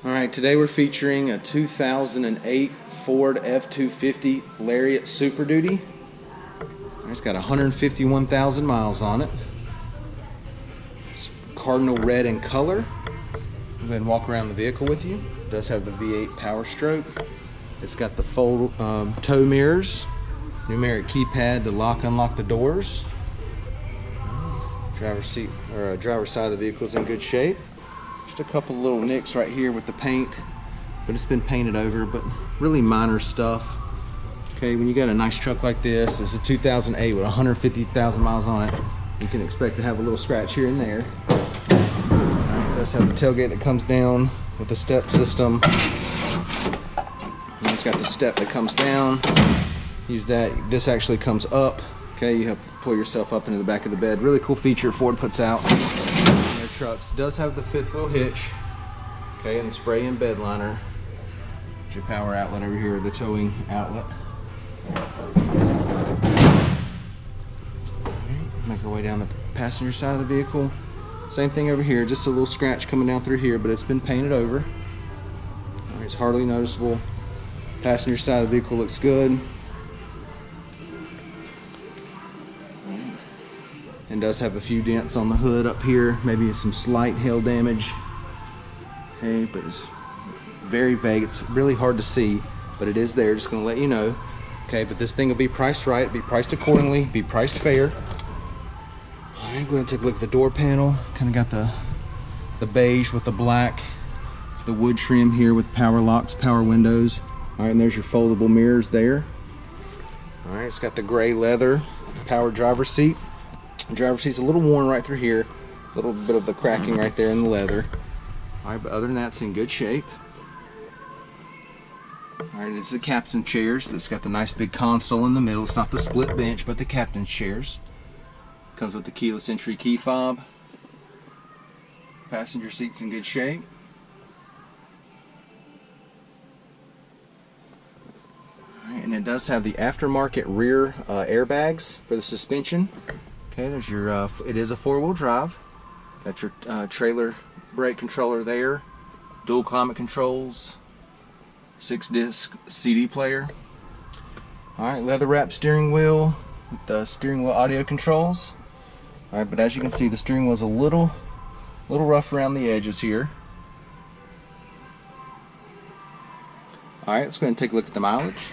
Alright, today we're featuring a 2008 Ford F-250 Lariat Super Duty. It's got 151,000 miles on it. It's cardinal red in color. I'll go ahead and walk around the vehicle with you. It does have the V8 Power Stroke. It's got the tow mirrors, numeric keypad to unlock the doors. Driver's seat or driver's side of the vehicle is in good shape. Just a couple little nicks right here with the paint, but it's been painted over, but really minor stuff. Okay, when you got a nice truck like this, it's a 2008 with 150,000 miles on it, you can expect to have a little scratch here and there. It does have the tailgate that comes down with the step system. And it's got the step that comes down. Use that. This actually comes up. Okay, you have to pull yourself up into the back of the bed. Really cool feature Ford puts out in their trucks. It does have the fifth wheel hitch. Okay, and the spray-in bed liner. Your power outlet over here, the towing outlet. Make our way down the passenger side of the vehicle. Same thing over here, just a little scratch coming down through here, but it's been painted over. It's hardly noticeable. Passenger side of the vehicle looks good. And does have a few dents on the hood up here, maybe some slight hail damage. Okay, but it's very vague. It's really hard to see, but it is there. Just going to let you know. Okay, but this thing will be priced right, be priced accordingly, be priced fair. All right, go ahead and take a look at the door panel. Kind of got the beige with the black, the wood trim here with power locks, power windows. All right, and there's your foldable mirrors there. All right, it's got the gray leather power driver's seat. The driver's seat's a little worn right through here, a little bit of the cracking right there in the leather. All right, but other than that, it's in good shape. Alright, it's the captain chairs. That's got the nice big console in the middle. It's not the split bench, but the captain's chairs. Comes with the keyless entry key fob. Passenger seat's in good shape. Alright, and it does have the aftermarket rear airbags for the suspension. Okay, there's your. It is a four-wheel drive. Got your trailer brake controller there. Dual climate controls. 6-disc CD player. Alright, leather wrapped steering wheel with the steering wheel audio controls. Alright, but as you can see, the steering wheel is a little rough around the edges here. Alright, let's go ahead and take a look at the mileage.